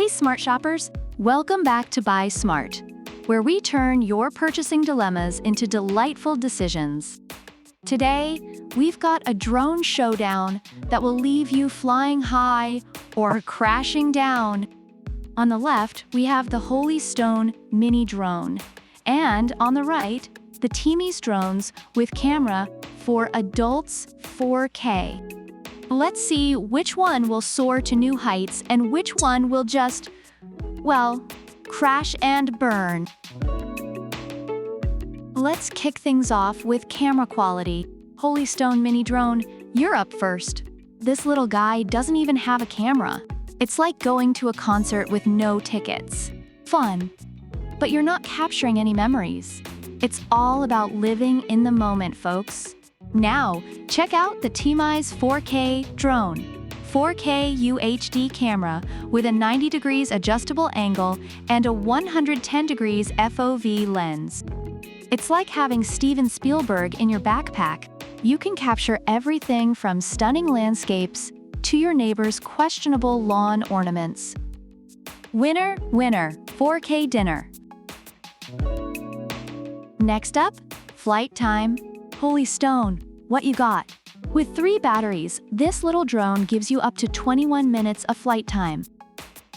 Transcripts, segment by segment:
Hey smart shoppers, welcome back to Buy Smart, where we turn your purchasing dilemmas into delightful decisions. Today, we've got a drone showdown that will leave you flying high or crashing down. On the left, we have the Holystone Mini Drone, and on the right, the Teamies drones with camera for adults 4K. Let's see which one will soar to new heights and which one will just, well, crash and burn. Let's kick things off with camera quality. Holystone Mini Drone, you're up first. This little guy doesn't even have a camera. It's like going to a concert with no tickets. Fun, but you're not capturing any memories. It's all about living in the moment, folks. Now, check out the Teamies 4K drone. 4K UHD camera with a 90 degrees adjustable angle and a 110 degrees FOV lens. It's like having Steven Spielberg in your backpack. You can capture everything from stunning landscapes to your neighbor's questionable lawn ornaments. Winner, winner, 4K dinner. Next up, flight time. Holystone, what you got? With 3 batteries, this little drone gives you up to 21 minutes of flight time.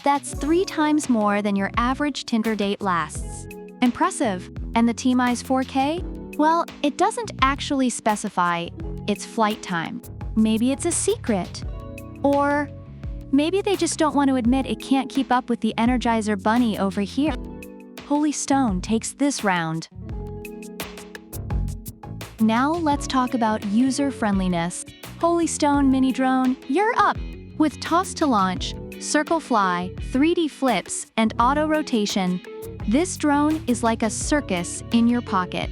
That's 3 times more than your average Tinder date lasts. Impressive. And the Teamies 4K? Well, it doesn't actually specify its flight time. Maybe it's a secret. Or maybe they just don't want to admit it can't keep up with the Energizer Bunny over here. Holystone takes this round. Now let's talk about user-friendliness. Holystone Mini Drone, you're up! With toss to launch, circle fly, 3D flips, and auto rotation, this drone is like a circus in your pocket.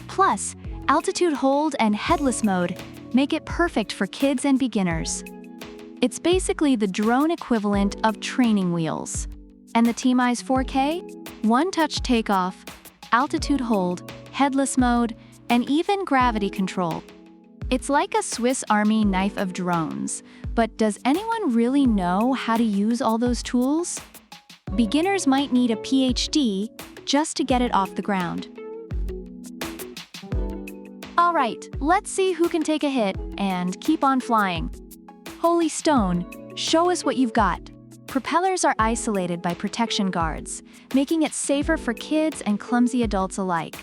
Plus, altitude hold and headless mode make it perfect for kids and beginners. It's basically the drone equivalent of training wheels. And the Teamies 4K? One-touch takeoff, altitude hold, headless mode, and even gravity control. It's like a Swiss Army knife of drones, but does anyone really know how to use all those tools? Beginners might need a PhD just to get it off the ground. All right, let's see who can take a hit and keep on flying. Holystone, show us what you've got. Propellers are isolated by protection guards, making it safer for kids and clumsy adults alike.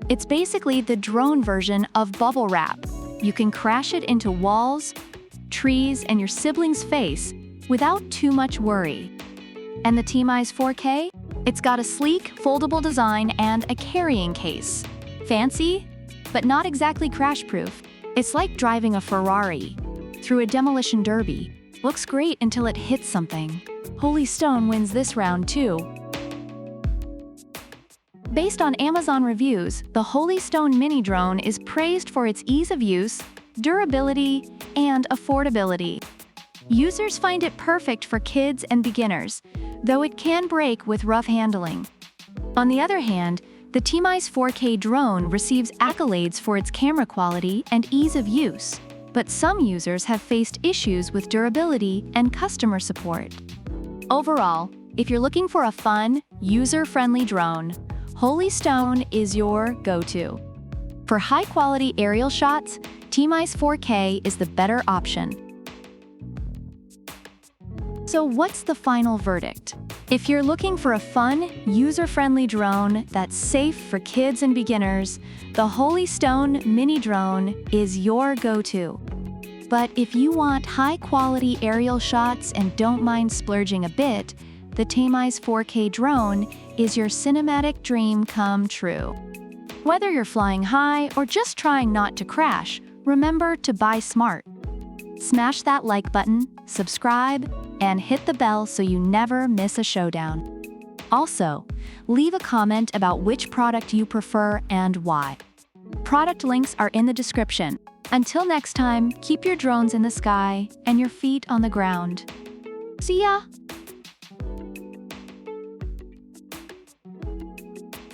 It's basically the drone version of bubble wrap. You can crash it into walls, trees, and your sibling's face without too much worry. And the Teamies 4K? It's got a sleek, foldable design and a carrying case. Fancy, but not exactly crash-proof. It's like driving a Ferrari through a demolition derby. Looks great until it hits something. Holystone wins this round too. Based on Amazon reviews, the Holystone Mini Drone is praised for its ease of use, durability, and affordability. Users find it perfect for kids and beginners, though it can break with rough handling. On the other hand, the Teamies 4K drone receives accolades for its camera quality and ease of use, but some users have faced issues with durability and customer support. Overall, if you're looking for a fun, user-friendly drone, Holystone is your go-to. For high-quality aerial shots, Teamies 4K is the better option. So what's the final verdict? If you're looking for a fun, user-friendly drone that's safe for kids and beginners, the Holystone Mini Drone is your go-to. But if you want high-quality aerial shots and don't mind splurging a bit, the Teamies 4K drone is your cinematic dream come true. Whether you're flying high or just trying not to crash, remember to buy smart. Smash that like button, subscribe, and hit the bell so you never miss a showdown. Also, leave a comment about which product you prefer and why. Product links are in the description. Until next time, keep your drones in the sky and your feet on the ground. See ya!